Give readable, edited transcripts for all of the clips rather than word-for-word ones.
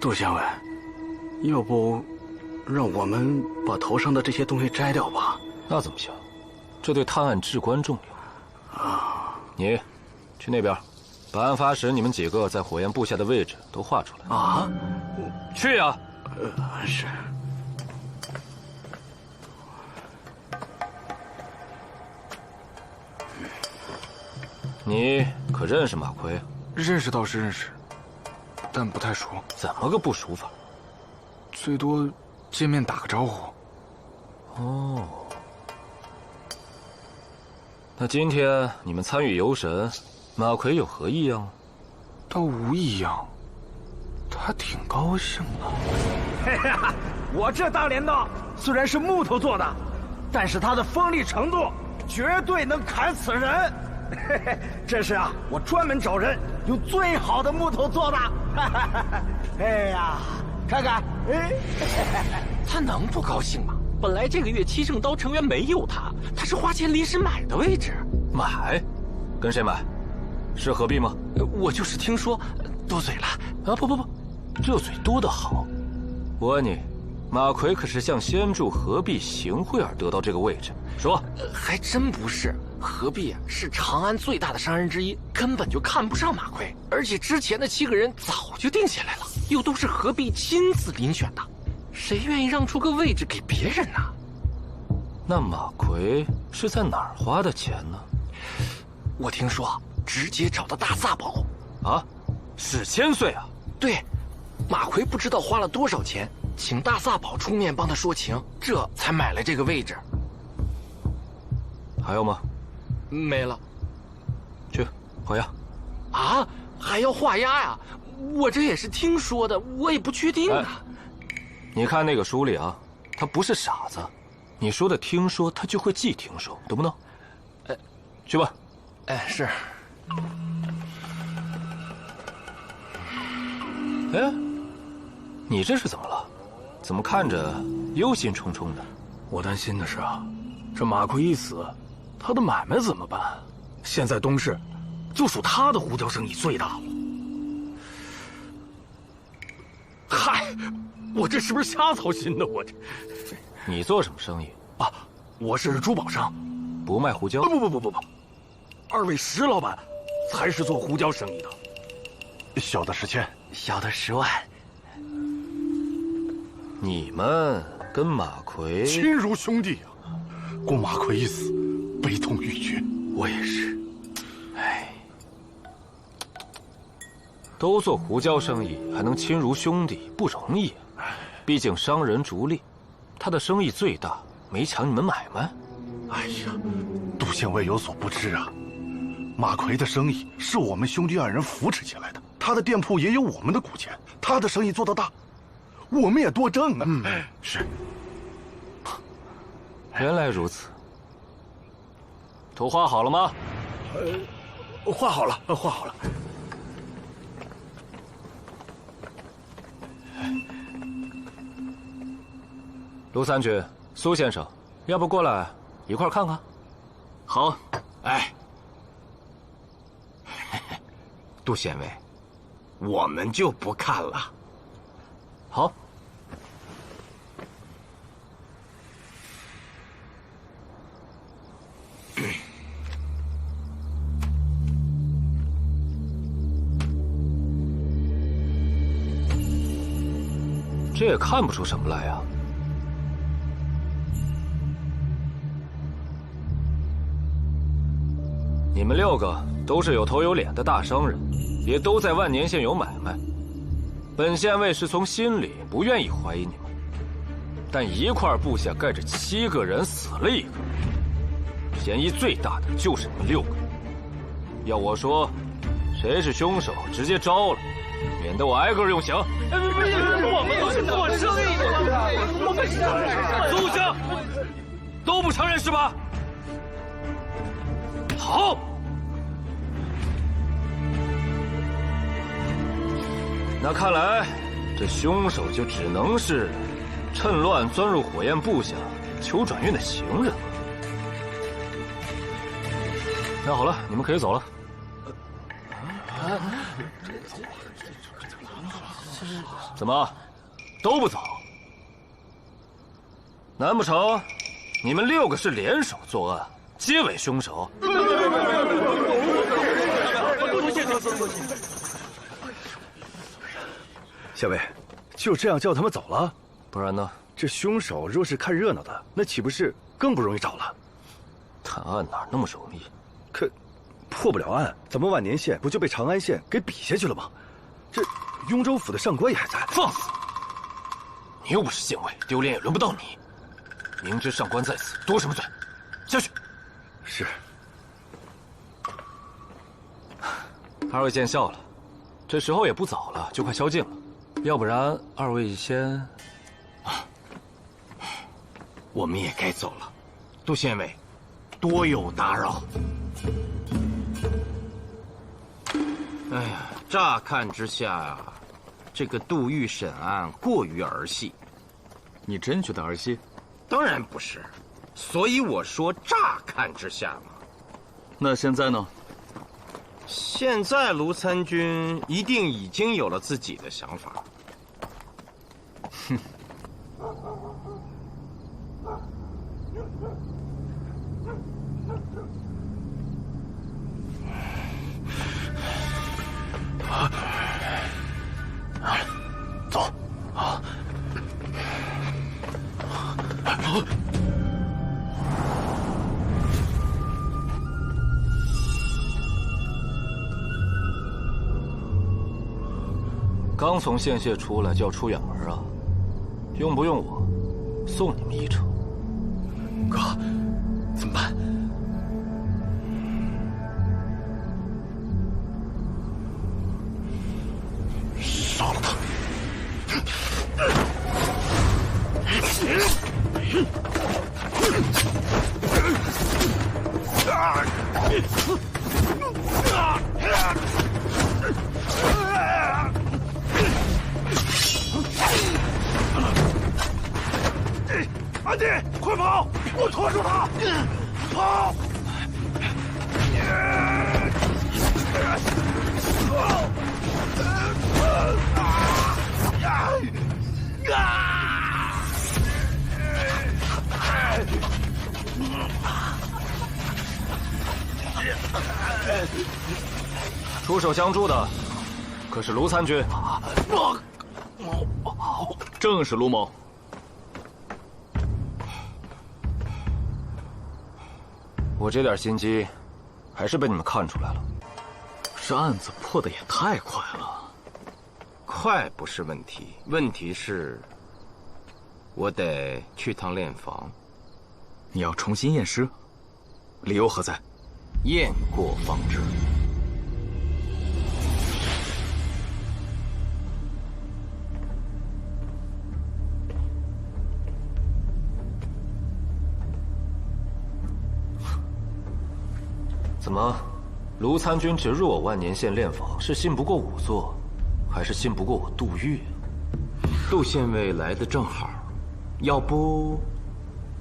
杜县尉，要不让我们把头上的这些东西摘掉吧？那怎么行？这对探案至关重要。啊！你去那边，把案发时你们几个在火焰部下的位置都画出来。啊！去呀！是。你可认识马奎？认识倒是认识，但不太熟。怎么个不熟法？最多见面打个招呼。哦。那今天你们参与游神，马奎有何异样？倒无异样，他挺高兴的。嘿呀，我这大镰刀虽然是木头做的，但是它的锋利程度绝对能砍死人。嘿嘿，这是啊，我专门找人用最好的木头做的。哎呀，看看，哎，他能不高兴吗？本来这个月七圣刀成员没有他，他是花钱临时买的位置。买？跟谁买？是何必吗？我就是听说，多嘴了。啊，不，这嘴多得好。我问你，马奎可是向先助何必行贿而得到这个位置？说，还真不是。何必是长安最大的商人之一，根本就看不上马奎，而且之前的7个人早就定下来了，又都是何必亲自遴选的，谁愿意让出个位置给别人呢？那马奎是在哪儿花的钱呢？我听说直接找到大萨宝。啊，史千岁啊！对，马奎不知道花了多少钱，请大萨宝出面帮他说情，这才买了这个位置。还有吗？没了。去画押。啊，还要画押呀？我这也是听说的，我也不确定啊。你看那个书里啊，他不是傻子，你说的听说，他就会记听说，懂不懂？去吧。是。哎，你这是怎么了？怎么看着忧心忡忡的？我担心的是啊，这马奎一死，他的买卖怎么办？现在东市，就属他的胡椒生意最大了。嗨，我这是不是瞎操心呢？我这，你做什么生意啊？我是珠宝商，不卖胡椒。不，二位石老板才是做胡椒生意的。小的10千，小的10万。你们跟马奎亲如兄弟啊！顾马奎一死，悲痛欲绝。我也是。哎，都做胡椒生意，还能亲如兄弟，不容易啊。毕竟商人逐利，他的生意最大，没抢你们买卖。哎呀，杜县尉有所不知啊，马奎的生意是我们兄弟2人扶持起来的，他的店铺也有我们的股钱，他的生意做得大，我们也多挣啊。是。原来如此。图画好了吗？画好了，画好了。陆三军、苏先生，要不过来一块看看？好。哎，杜县尉，我们就不看了。好。这也看不出什么来呀。你们6个都是有头有脸的大商人，也都在万年县有买卖。本县尉是从心里不愿意怀疑你们，但一块部下盖着7个人，死了1个，嫌疑最大的就是你们6个。要我说，谁是凶手，直接招了，免得我挨个用刑。我们都是做生意的，我们是苏家都不承认是吧？好。那看来，这凶手就只能是趁乱钻入火焰部下求转运的行人了。那好了，你们可以走了。怎么，都不走？难不成你们6个是联手作案，皆为凶手？县尉，就这样叫他们走了？不然呢？这凶手若是看热闹的，那岂不是更不容易找了？探案哪那么容易？可破不了案，咱们万年县不就被长安县给比下去了吗？这雍州府的上官也还在。放肆！你又不是县尉，丢脸也轮不到你。明知上官在此，多什么嘴？下去。是。2位见笑了，这时候也不早了，就快宵禁了。要不然2位先……我们也该走了。杜县尉，多有打扰。哎呀，乍看之下，这个杜玉审案过于儿戏。你真觉得儿戏？当然不是，所以我说乍看之下嘛。那现在呢？现在卢参军一定已经有了自己的想法。哼。走。刚从县械出来就要出远门啊？用不用我送你们一程？哥，怎么办？杀了他！阿弟，快跑！我拖住他！跑！出手相助的可是卢参军。正是卢某。我这点心机，还是被你们看出来了。这案子破得也太快了。快不是问题，问题是，我得去趟练房。你要重新验尸，理由何在？验过方知。怎么，卢参军直入我万年县练房，是信不过仵作，还是信不过我杜玉？杜县尉来的正好，要不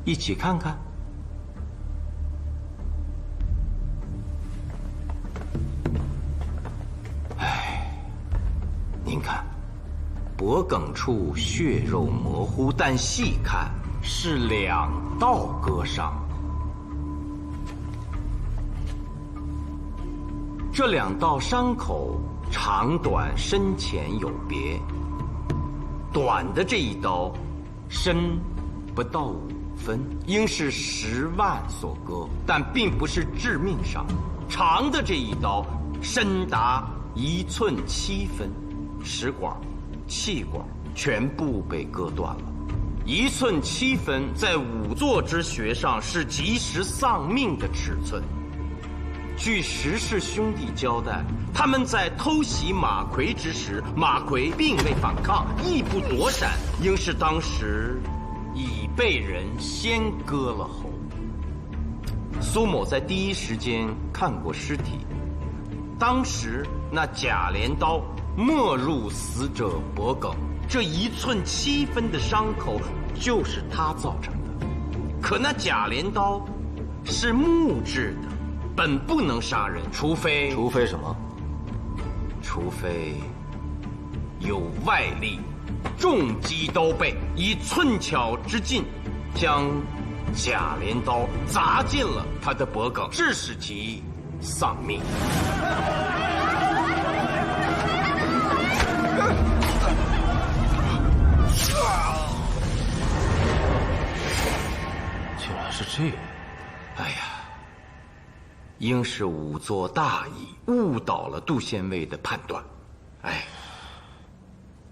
一起看看？哎，您看，脖颈处血肉模糊，但细看是2道割伤。这2道伤口长短深浅有别，短的这一刀，深不到5分，应是10万所割，但并不是致命伤；长的这一刀，深达1寸7分，食管、气管全部被割断了。1寸7分，在仵作之学上是及时丧命的尺寸。据石氏兄弟交代，他们在偷袭马奎之时，马奎并未反抗，亦不躲闪，应是当时已被人先割了喉。苏某在第一时间看过尸体，当时那假镰刀没入死者脖颈，这1寸7分的伤口就是他造成的。可那假镰刀是木质的，本不能杀人，除非什么？除非有外力，重击刀背，以寸巧之劲，将贾镰刀砸进了他的脖颈，致使其丧命。竟然是这样！哎呀，应是仵作大意，误导了杜县尉的判断。哎，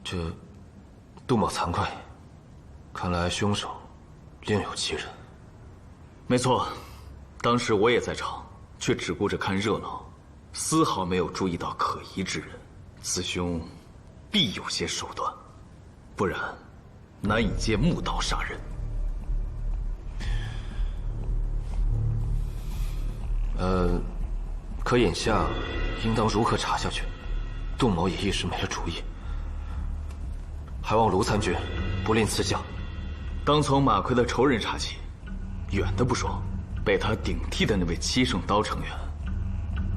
这杜某惭愧，看来凶手另有其人。没错，当时我也在场，却只顾着看热闹，丝毫没有注意到可疑之人。此凶必有些手段，不然难以借木刀杀人。可眼下应当如何查下去？杜某也一时没了主意，还望卢参军不吝赐教。当从马奎的仇人查起，远的不说，被他顶替的那位7圣刀成员，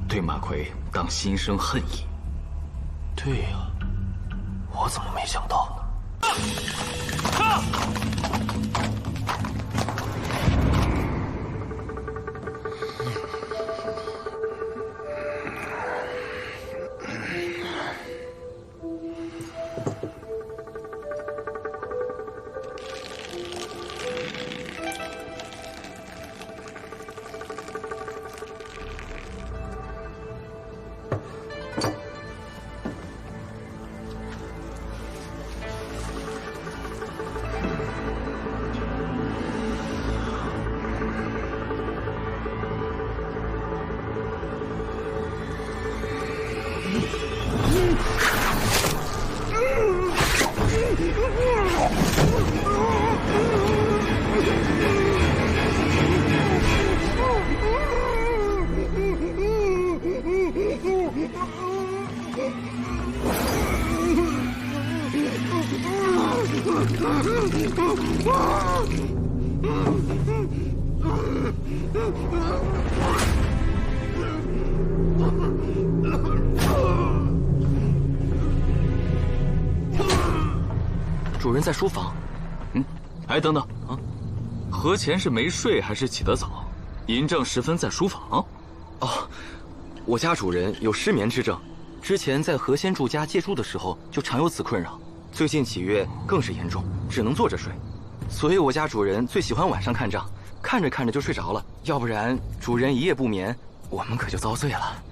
对马奎当心生恨意。对呀，我怎么没想到呢？主人在书房。哎，等等啊，何前是没睡还是起得早？嬴政时分在书房？哦，我家主人有失眠之症，之前在何仙住家借住的时候就常有此困扰，最近几月更是严重，只能坐着睡。所以我家主人最喜欢晚上看账，看着看着就睡着了，要不然主人一夜不眠，我们可就遭罪了。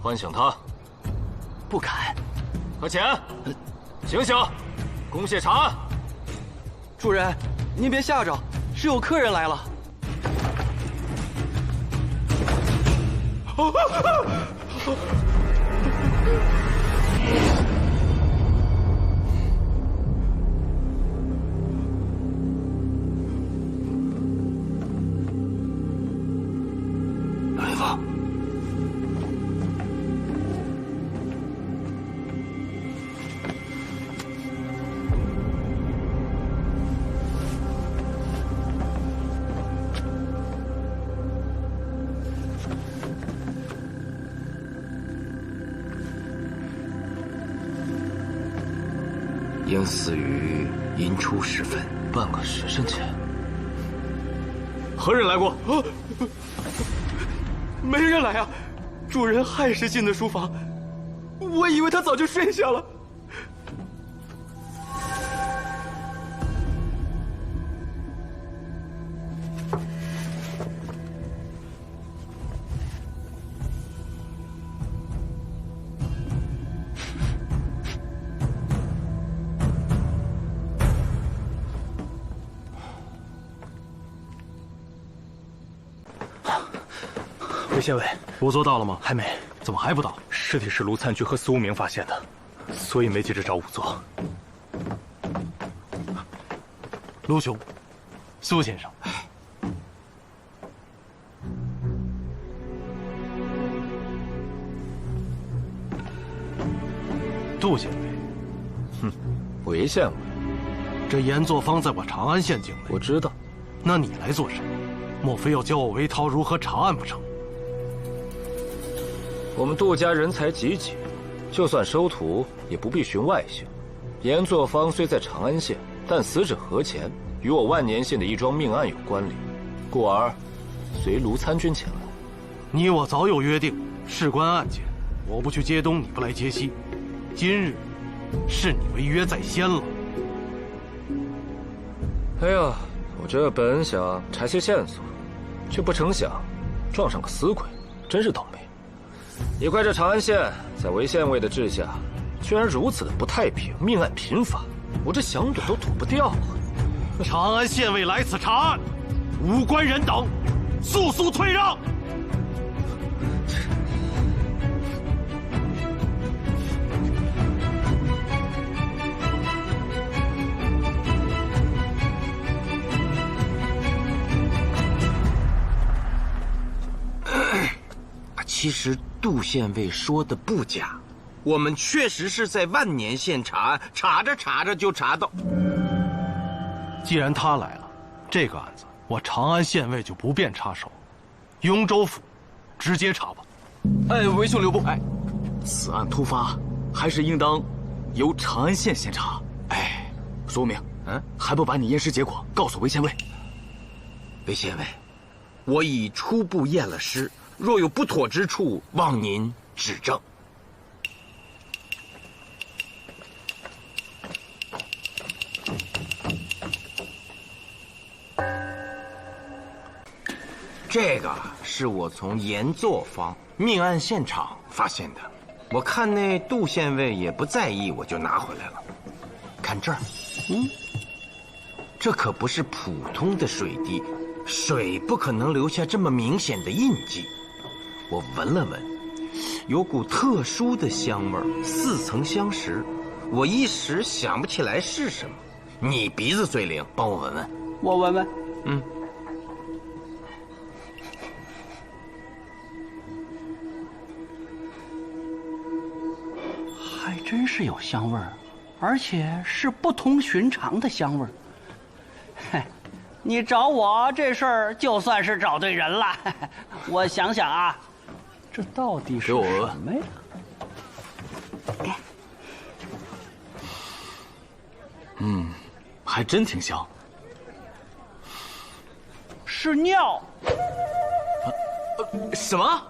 唤醒他！不敢。何前，醒醒，公谢查案。主人，您别吓着，是有客人来了。来吧。应死于寅初时分，半个时辰前。何人来过？没人来啊！主人亥时进的书房，我以为他早就睡下了。魏县尉，仵作到了吗？还没。怎么还不到？尸体是卢参军和司无名发现的，所以没急着找仵作。卢兄，苏先生，杜县尉，韦县尉，这盐作坊在我长安县境内，我知道。那你来做甚？莫非要教我韦涛如何查案不成？我们杜家人才济济，就算收徒，也不必寻外姓。盐作坊虽在长安县，但死者何前与我万年县的一桩命案有关联，故而随卢参军前来。你我早有约定，事关案件，我不去接东，你不来接西。今日是你违约在先了。哎呀，我这本想查些线索，却不成想撞上个死鬼，真是倒霉。也怪这长安县在韦县尉的治下，居然如此的不太平，命案频发，我这想躲都躲不掉啊！长安县尉来此查案，无关人等，速速退让！其实杜县尉说的不假，我们确实是在万年县查案，查着查着就查到。既然他来了，这个案子我长安县尉就不便插手，雍州府直接查吧。哎，韦兄留步！哎，此案突发，还是应当由长安县先查。哎，苏无名，还不把你验尸结果告诉韦县尉？韦县尉，我已初步验了尸。若有不妥之处，望您指正。这个是我从盐作坊命案现场发现的，我看那杜县尉也不在意，我就拿回来了。看这儿，这可不是普通的水滴，水不可能留下这么明显的印记。我闻了闻，有股特殊的香味儿，似曾相识。我一时想不起来是什么。你鼻子最灵，帮我闻闻。我闻闻。还真是有香味儿，而且是不同寻常的香味儿。嘿，你找我这事儿就算是找对人了。我想想啊。这到底是什么呀？还真挺香。是尿。什么？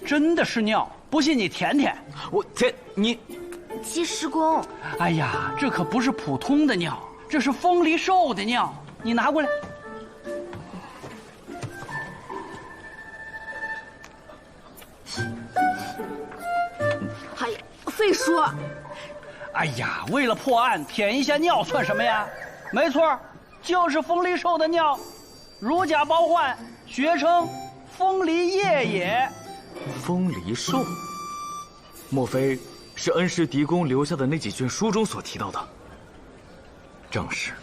真的是尿，不信你舔舔。我舔你。鸡师公，哎呀，这可不是普通的尿，这是风梨兽的尿。你拿过来。还费说。哎呀，为了破案，舔一下尿算什么呀？没错，就是风梨兽的尿，如假包换，学称风梨液也。风梨兽，莫非是恩师狄公留下的那几卷书中所提到的？正是。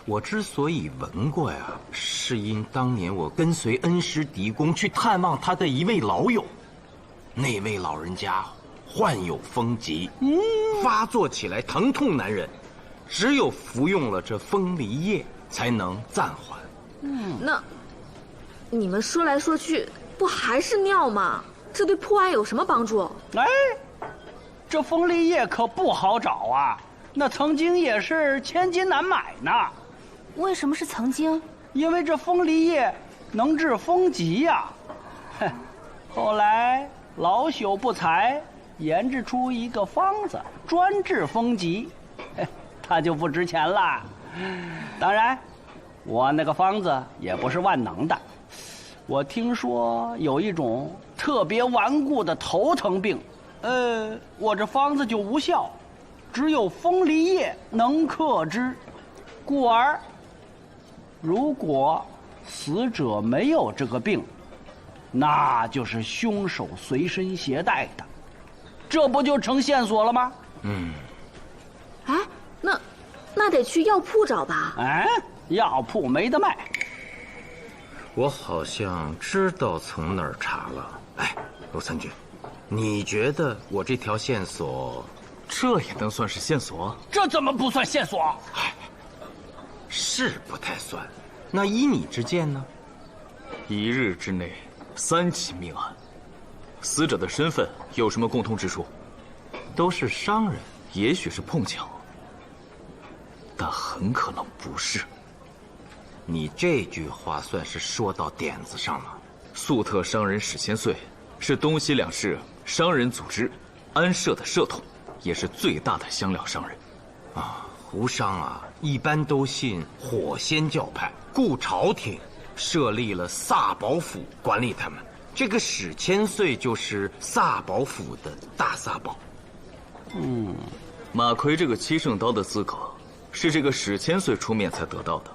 我之所以闻过呀，是因当年我跟随恩师狄公去探望他的一位老友，那位老人家患有风疾，发作起来疼痛难忍，只有服用了这风梨液才能暂缓。那你们说来说去，不还是尿吗？这对破案有什么帮助？哎，这风梨液可不好找啊，那曾经也是千金难买呢。为什么是曾经？因为这风梨液能治风疾呀。哼，后来老朽不才，研制出一个方子，专治风疾，它就不值钱了。当然，我那个方子也不是万能的。我听说有一种特别顽固的头疼病，我这方子就无效，只有风梨液能克之，故而，如果死者没有这个病，那就是凶手随身携带的，这不就成线索了吗？哎，那得去药铺找吧？哎，药铺没得卖。我好像知道从哪儿查了。哎，陆参军，你觉得我这条线索这也能算是线索？这怎么不算线索？是不太算。那依你之见呢？1日之内3起命案，死者的身份有什么共通之处？都是商人，也许是碰巧，但很可能不是。你这句话算是说到点子上了。粟特商人史千岁是东西两市商人组织安社的社统，也是最大的香料商人。胡商啊，一般都信火仙教派，故朝廷设立了萨宝府管理他们。这个史千岁就是萨宝府的大萨宝。马奎这个七圣刀的资格是这个史千岁出面才得到的，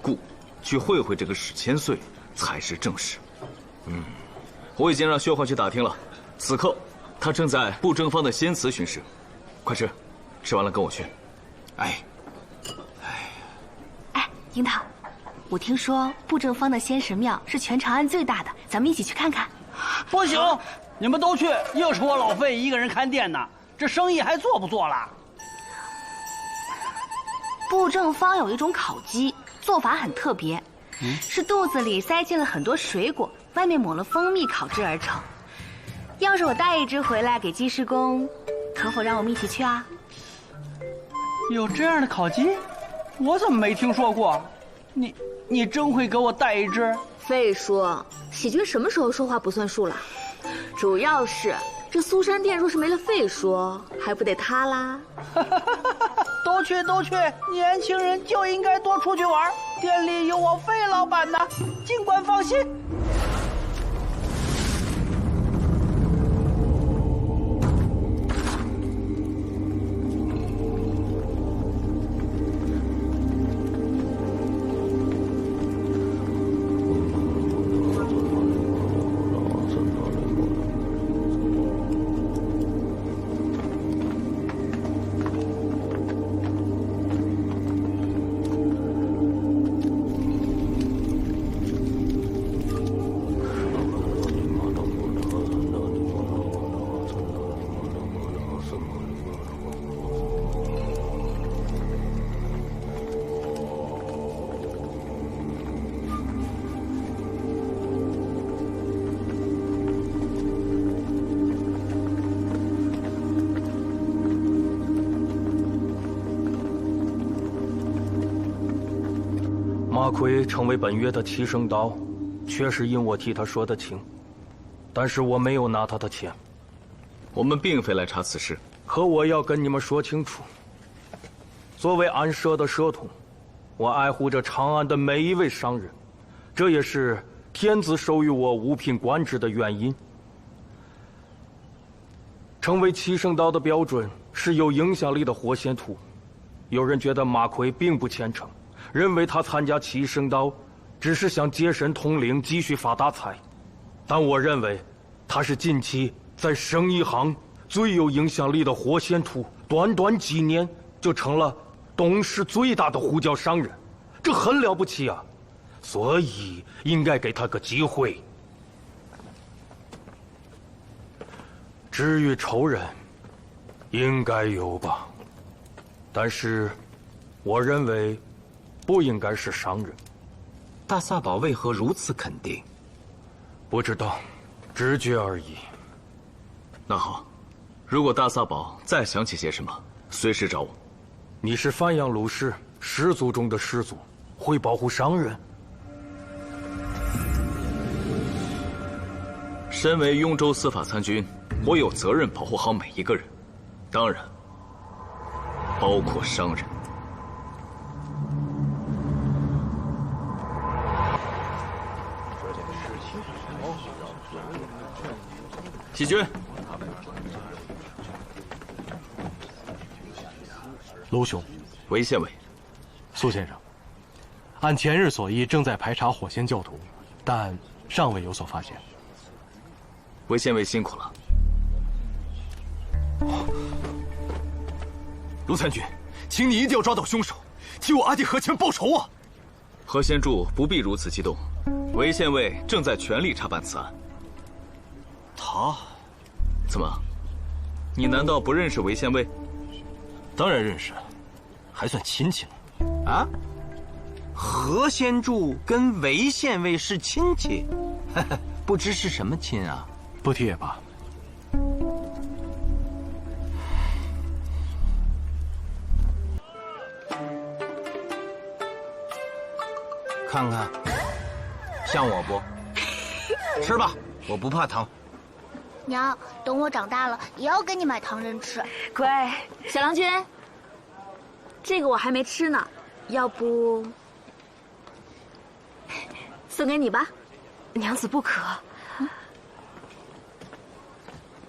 故去会会这个史千岁才是正事。我已经让薛焕去打听了，此刻他正在布政坊的仙祠巡视。快吃，吃完了跟我去。哎，樱桃，我听说布政坊的仙神庙是全长安最大的，咱们一起去看看。不行，你们都去，又是我老费一个人看店呢，这生意还做不做了？布政坊有一种烤鸡，做法很特别，是肚子里塞进了很多水果，外面抹了蜂蜜烤制而成。要是我带一只回来给鸡师公，可否让我们一起去啊？有这样的烤鸡，我怎么没听说过？你真会给我带一只？费叔，喜君什么时候说话不算数了？主要是这苏山店若是没了费叔，还不得塌啦？都去，年轻人就应该多出去玩，店里有我费老板呢，尽管放心。马奎成为本月的七圣刀，确实因我替他说的情，但是我没有拿他的钱。我们并非来查此事，可我要跟你们说清楚，作为安社的社统，我爱护着长安的每一位商人，这也是天子授予我五品官职的原因。成为七圣刀的标准是有影响力的活仙徒。有人觉得马奎并不虔诚，认为他参加七圣刀只是想接神通灵，继续发大财。但我认为他是近期在生意行最有影响力的活仙徒，短短几年就成了东市最大的胡椒商人，这很了不起啊！所以应该给他个机会。至于仇人，应该有吧，但是我认为不应该是商人。大萨宝为何如此肯定？不知道，直觉而已。那好，如果大萨宝再想起些什么，随时找我。你是范阳鲁氏始祖中的始祖，会保护商人？身为雍州司法参军，我有责任保护好每一个人，当然包括商人。喜君，卢兄，韦县尉，苏先生，按前日所议，正在排查火仙教徒，但尚未有所发现。韦县尉辛苦了。卢参军，请你一定要抓到凶手，替我阿弟何谦报仇啊！何仙柱不必如此激动，韦县尉正在全力查办此案。他，怎么，你难道不认识韦县尉？当然认识，还算亲戚呢。啊？何先柱跟韦县尉是亲戚，不知是什么亲啊？不提也罢。看看，像我不？吃吧，我不怕糖。娘，等我长大了也要给你买糖人吃。乖，小郎君，这个我还没吃呢，要不送给你吧？娘子不可。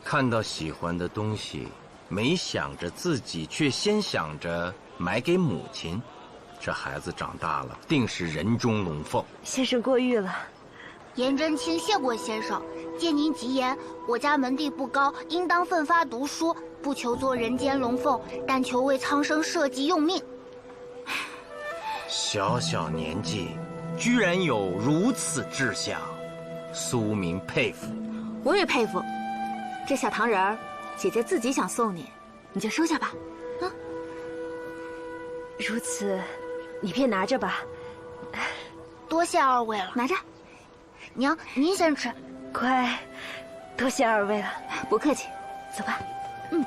看到喜欢的东西，没想着自己，却先想着买给母亲，这孩子长大了，定是人中龙凤。先生过誉了。颜真卿谢过先生，借您吉言，我家门第不高，应当奋发读书，不求做人间龙凤，但求为苍生社稷用命。小小年纪，居然有如此志向，苏明佩服。我也佩服。这小糖人儿，姐姐自己想送你，你就收下吧。啊，如此，你便拿着吧。多谢二位了，拿着。娘，您先吃。乖，多谢二位了。不客气，走吧。嗯，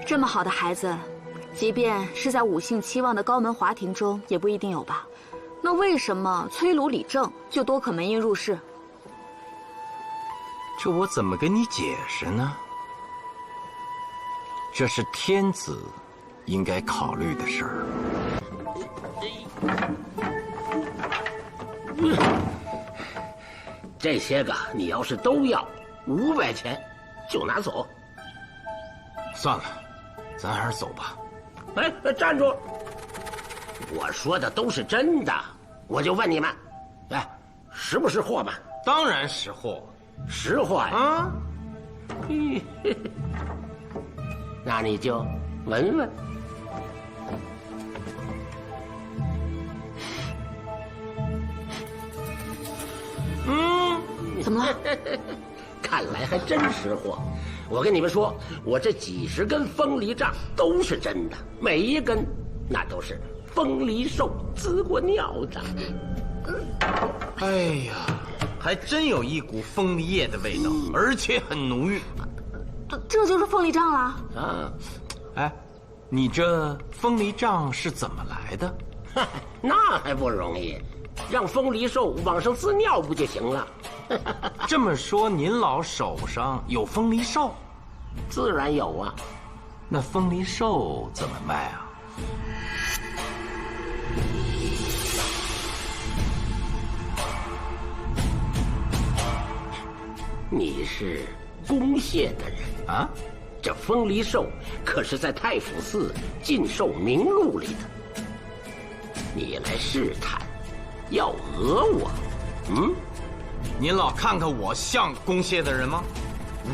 这么好的孩子，即便是在五姓期望的高门华庭中，也不一定有吧？那为什么崔卢李正就多可门荫入室？这我怎么跟你解释呢？这是天子应该考虑的事儿。这些个你要是都要，500钱就拿走。算了，咱还是走吧。哎，站住！我说的都是真的，我就问你们，哎，识不识货吧？当然识货，识货呀！啊，那你就闻闻。怎么了？看来还真识货。我跟你们说，我这几10根风梨杖都是真的，每一根那都是风梨兽滋过尿的。哎呀，还真有一股风梨叶的味道，而且很浓郁。这就是凤梨杖了啊！哎，你这风梨杖是怎么来的？那还不容易，让风梨兽往上滋尿不就行了？这么说，您老手上有风梨兽？自然有啊。那风梨兽怎么卖啊？你是公谢的人啊？这风梨兽可是在太府寺禁兽名录里的。你来试探，要讹我？嗯？您老看看我像公谢的人吗？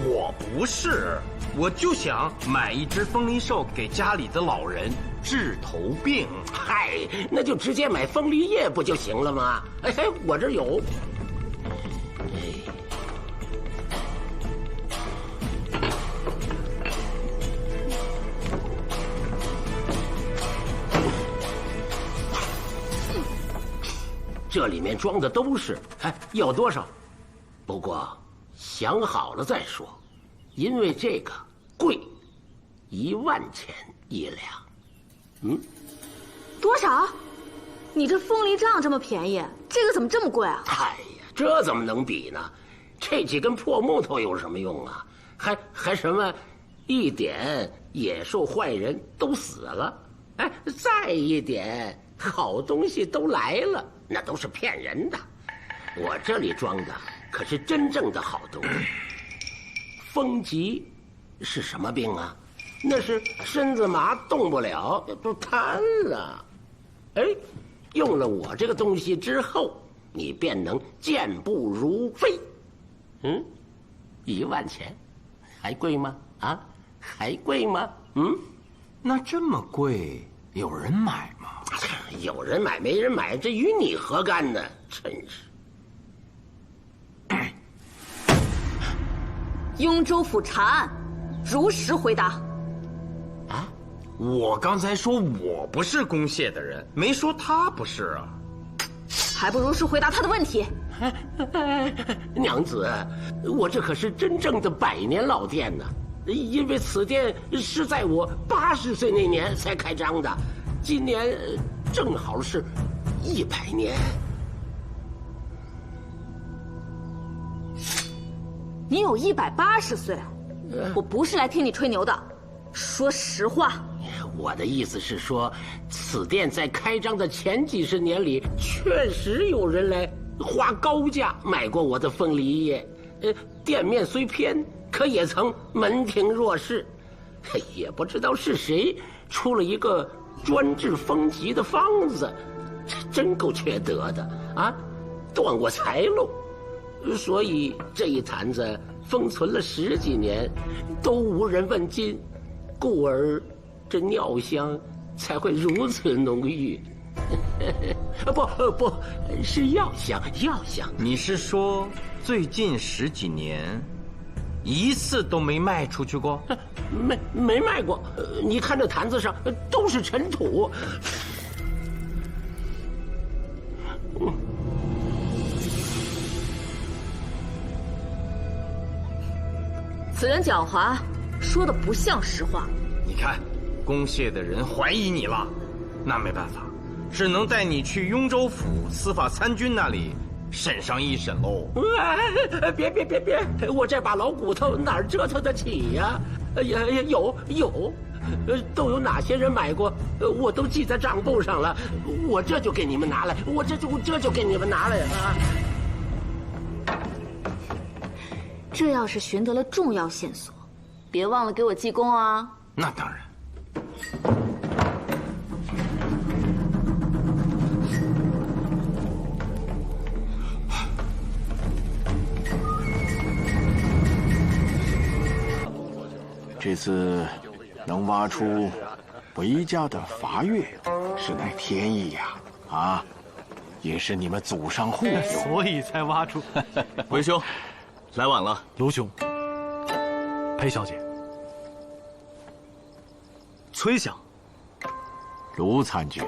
我不是，我就想买一只风梨兽给家里的老人治头病。嗨，那就直接买风梨叶不就行了吗？哎嘿，我这有。这里面装的都是，哎，要多少？不过想好了再说，因为这个贵，1万钱1两。嗯，多少？你这风梨杖这么便宜，这个怎么这么贵啊？哎呀，这怎么能比呢？这几根破木头有什么用啊？还什么，一点野兽坏人都死了，哎，再一点好东西都来了。那都是骗人的，我这里装的可是真正的好东西。风疾是什么病啊？那是身子麻动不了，都瘫了。哎，用了我这个东西之后，你便能健步如飞。嗯，1万钱，还贵吗？啊，还贵吗？嗯，那这么贵，有人买吗？有人买没人买，这与你何干呢？真是！雍州府查案，如实回答。啊，我刚才说我不是攻谢的人，没说他不是啊。还不如实回答他的问题。娘子，我这可是真正的100年老店呢，因为此店是在我80岁那年才开张的，今年正好是100年。你有180岁，我不是来听你吹牛的，说实话。我的意思是说，此店在开张的前几十年里，确实有人来花高价买过我的凤梨叶。店面虽偏，可也曾门庭若市。也不知道是谁出了一个专治风疾的方子，真够缺德的啊！断我财路。所以这一坛子封存了10几年，都无人问津，故而这尿香才会如此浓郁。不是药香，药香。你是说最近10几年，一次都没卖出去过？没卖过。你看这坛子上都是尘土。此人狡猾，说的不像实话。你看，攻谢的人怀疑你了，那没办法，只能带你去雍州府司法参军那里审上一审喽。别，我这把老骨头哪儿折腾得起呀？有，都有哪些人买过，我都记在账簿上了。我这就给你们拿来，我这就给你们拿来啊！这要是寻得了重要线索，别忘了给我记功啊！那当然。这次能挖出韦家的伐月，实乃天意呀！啊，也是你们祖上护佑，所以才挖出。韦兄，来晚了。卢兄，裴小姐，崔相，卢参军。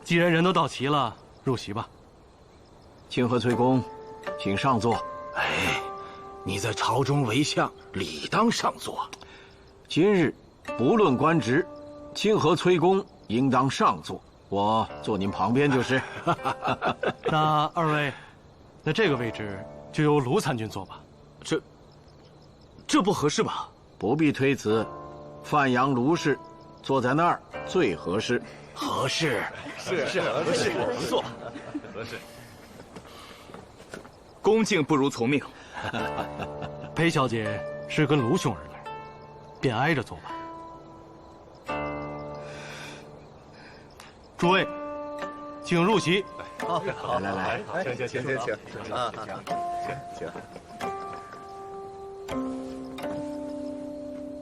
既然人都到齐了，入席吧。清河崔公，请上座。哎，你在朝中为相，理当上座。今日不论官职，清河崔公应当上座。我坐您旁边就是。那二位，那这个位置就由卢参军坐吧。这不合适吧？不必推辞，范阳卢氏坐在那儿最合适。合适，是合适，不错，合适。恭敬不如从命。裴小姐是跟卢兄而来，便挨着坐吧。诸位，请入席。好，来，请啊，请。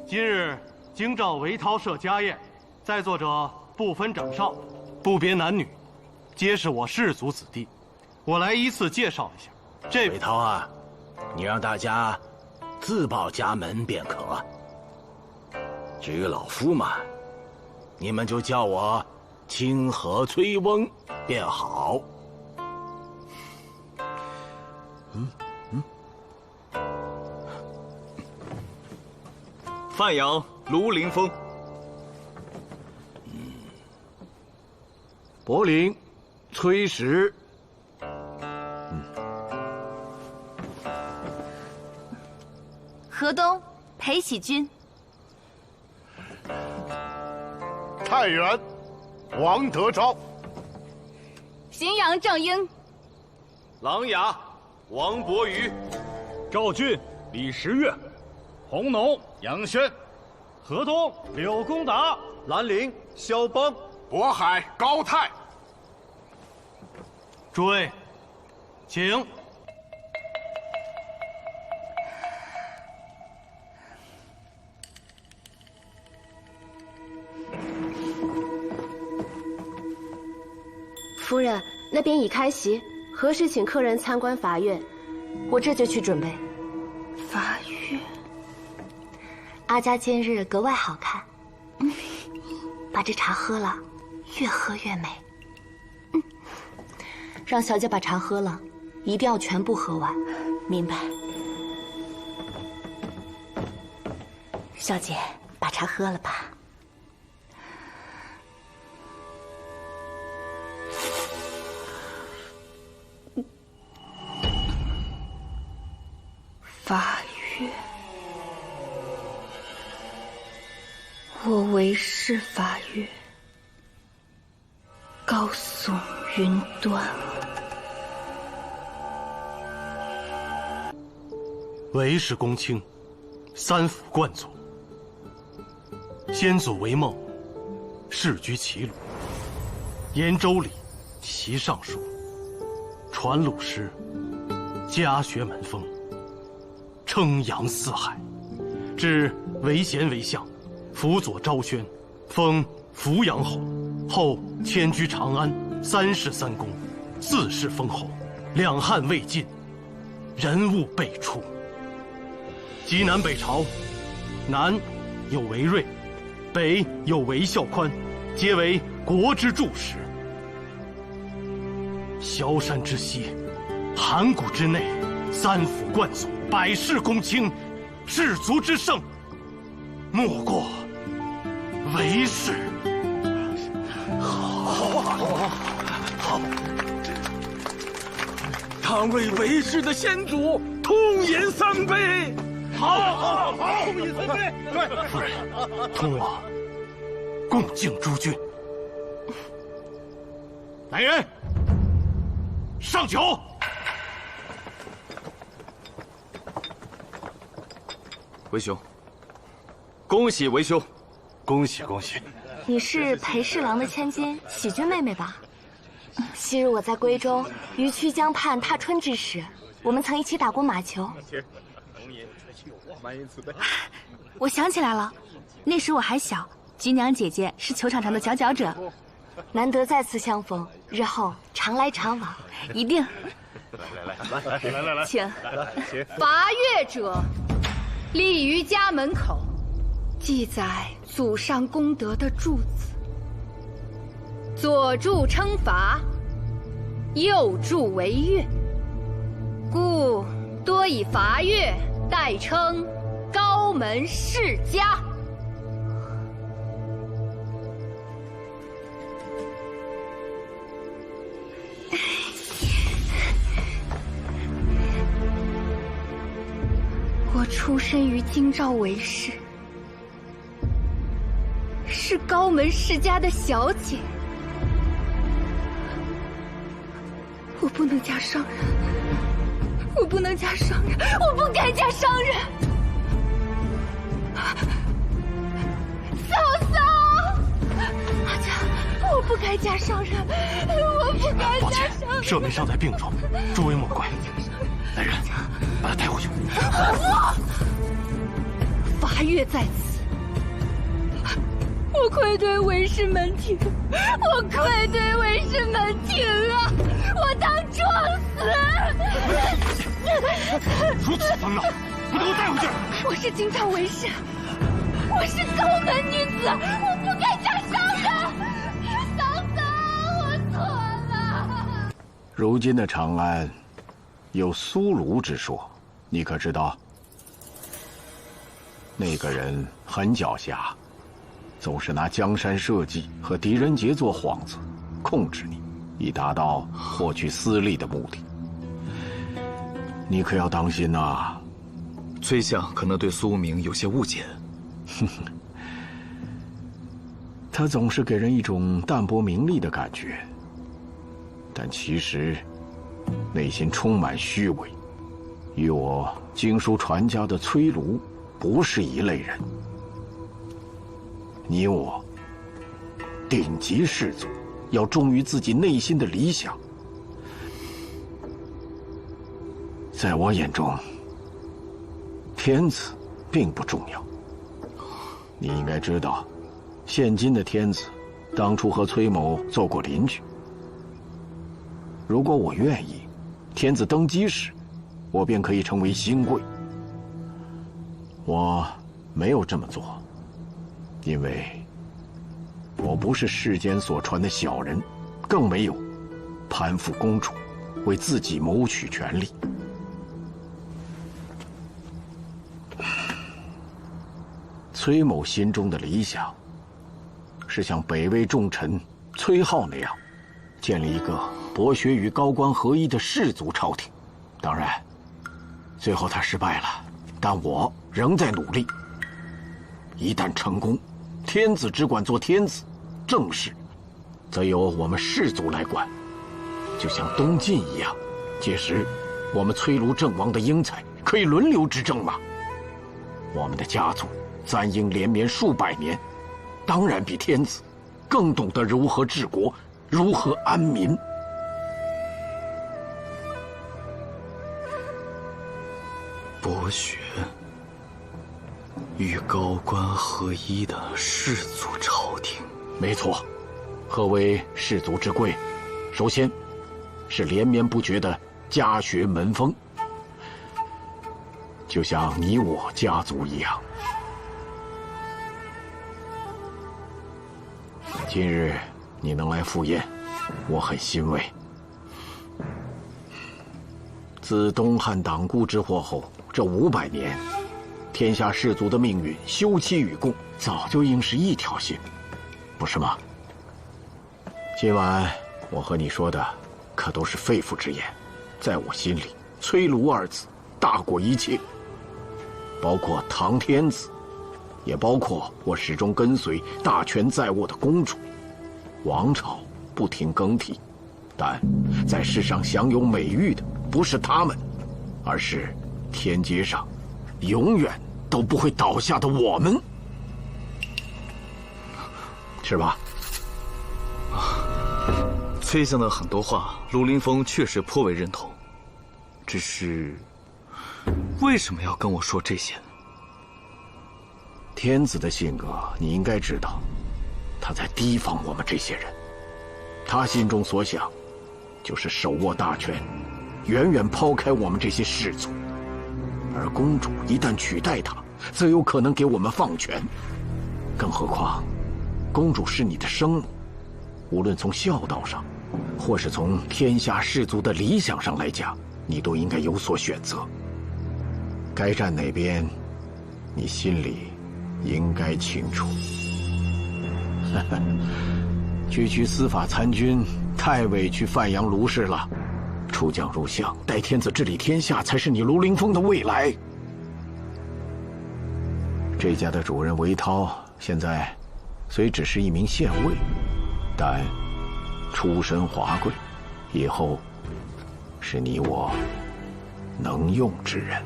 今日京兆韦涛社家宴，在座者不分长少，不别男女，皆是我氏族子弟。我来依次介绍一下。这韦涛啊，你让大家自报家门便可。至于老夫嘛，你们就叫我清河崔翁便好。范阳卢凌风。柏林崔实。河东裴喜军。太原王德昭。荥阳郑英。琅琊王伯瑜。赵郡李时月。弘农杨轩。河东柳公达。兰陵萧邦。渤海高泰。诸位，请。夫人，那边已开席，何时请客人参观伐月？我这就去准备。阿家今日格外好看。把这茶喝了，越喝越美。让小姐把茶喝了，一定要全部喝完。明白。小姐，把茶喝了吧。法月，我为是法月，高耸云端。为是公卿，三辅冠佐。先祖为孟，世居齐鲁。沿周礼，习尚书，传鲁诗，家学门风。称扬四海，至为贤为相，辅佐昭宣，封扶阳侯，后迁居长安，3世3公，4世封侯，两汉未尽，人物辈出。及南北朝，南有韦睿，北有韦孝宽，皆为国之柱石。萧山之西，函谷之内，三辅冠佐，百世公卿，士族之盛，莫过韦氏。好，倘为韦氏的先祖，痛饮3杯。好，痛饮3杯。对，夫人，同我共敬诸君。来人，上酒。韦兄，恭喜韦兄，恭喜恭喜！你是裴侍郎的千金喜君妹妹吧？昔日我在归州于曲江畔踏春之时，我们曾一起打过马球。我想起来了，那时我还小，菊娘姐姐是球场上的佼佼者。难得再次相逢，日后常来常往，一定。来，请。伐越者，立于家门口，记载祖上功德的柱子。左柱称伐，右柱为越，故多以伐越代称高门世家。我出身于京兆韦氏，是高门世家的小姐，我不能嫁商人，我不能嫁商人，我不该嫁商人。嫂嫂，阿家，我不该嫁商人，我不该嫁商人。舍妹尚在病中，诸位莫怪。来人，把她带回去。伐越在此，我愧对韦氏门庭，我愧对韦氏门庭啊！我当撞死！如此疯闹，不能给我带回去！我是京兆韦氏，我是高门女子，我不该嫁商人。嫂嫂，我错了。如今的长安，有苏卢之说，你可知道？那个人很狡黠，总是拿江山社稷和狄仁杰做幌子，控制你，以达到获取私利的目的。你可要当心呐！崔相可能对苏无名有些误解。他总是给人一种淡泊名利的感觉，但其实内心充满虚伪，与我经书传家的崔卢不是一类人。你我顶级士族，要忠于自己内心的理想。在我眼中，天子并不重要。你应该知道，现今的天子，当初和崔某做过邻居。如果我愿意，天子登基时，我便可以成为新贵。我没有这么做，因为我不是世间所传的小人，更没有攀附公主，为自己谋取权力。崔某心中的理想，是像北魏重臣崔颢那样，建立一个博学与高官合一的士族朝廷。当然，最后他失败了，但我仍在努力。一旦成功，天子只管做天子，政事则由我们士族来管，就像东晋一样。届时，我们崔卢郑王的英才可以轮流执政吗？我们的家族簪缨连绵数百年，当然比天子更懂得如何治国，如何安民。博学与高官合一的士族朝廷，没错。何为士族之贵？首先，是连绵不绝的家学门风，就像你我家族一样。今日你能来赴宴，我很欣慰。自东汉党锢之祸后，这500年，天下士族的命运休戚与共，早就应是一条心，不是吗？今晚我和你说的，可都是肺腑之言。在我心里，崔卢二字大过一切，包括唐天子，也包括我始终跟随、大权在握的公主。王朝不停更替，但在世上享有美誉的不是他们，而是天阶上永远都不会倒下的我们，是吧？崔相的很多话，卢凌风确实颇为认同，只是为什么要跟我说这些呢？天子的性格你应该知道，他在提防我们这些人，他心中所想就是手握大权，远远抛开我们这些士族。而公主一旦取代他，则有可能给我们放权。更何况，公主是你的生母，无论从孝道上，或是从天下士族的理想上来讲，你都应该有所选择。该站哪边，你心里应该清楚。区区司法参军，太委屈范阳卢氏了。出将入相，待天子治理天下，才是你卢凌风的未来。这家的主人韦涛，现在虽只是一名县尉，但出身华贵，以后是你我能用之人。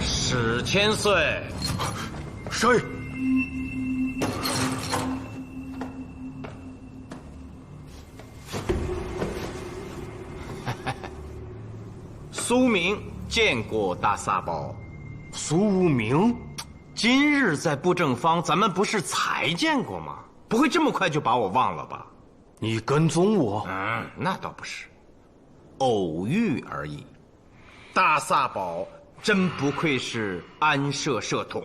史千岁，是。苏明见过大撒宝。苏明，今日在布政坊，咱们不是才见过吗？不会这么快就把我忘了吧？你跟踪我？那倒不是，偶遇而已。大撒宝真不愧是安社社统，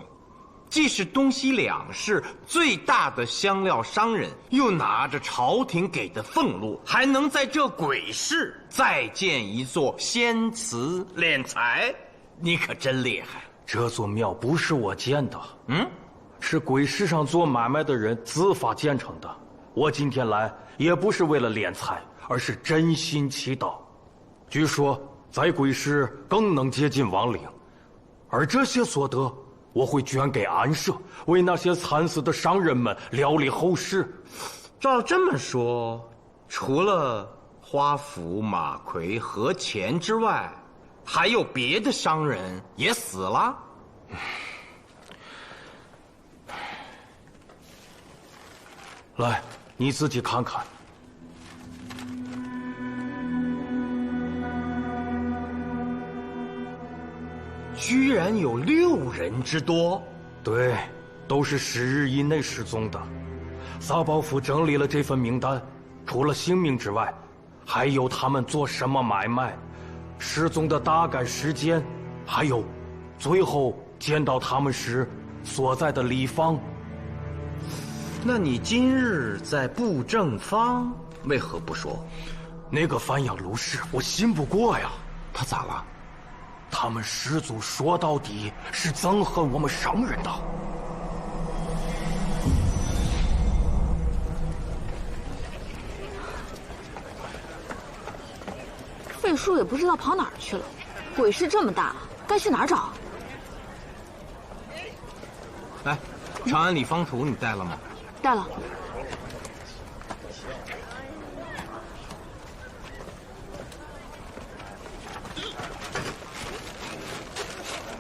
既是东西两市最大的香料商人，又拿着朝廷给的俸禄，还能在这鬼市再建一座仙祠敛财，你可真厉害。这座庙不是我建的，是鬼市上做买卖的人自发建成的。我今天来也不是为了敛财，而是真心祈祷。据说在鬼市更能接近亡灵，而这些所得我会捐给安社，为那些惨死的商人们料理后事。照这么说，除了花府、马奎和钱之外，还有别的商人也死了？来，你自己看看。居然有6人之多。对，都是10日以内失踪的。萨保府整理了这份名单，除了姓名之外，还有他们做什么买卖、失踪的大概时间，还有最后见到他们时所在的地方。那你今日在布正坊为何不说？那个范阳卢氏，我信不过呀。他咋了？他们始祖说到底是憎恨我们商人的。费叔也不知道跑哪儿去了，鬼市这么大，该去哪儿找？哎，长安里方图你带了吗？带了。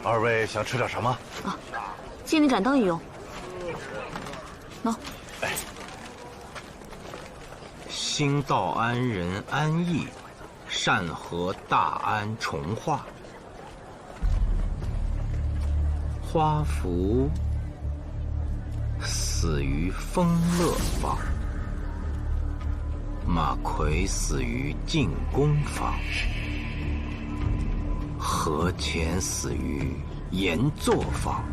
二位想吃点什么？啊，借你盏灯一用。喏。兴道安人安逸，善和大安重化。花福死于丰乐坊，马奎死于进宫坊，何潜死于盐作坊。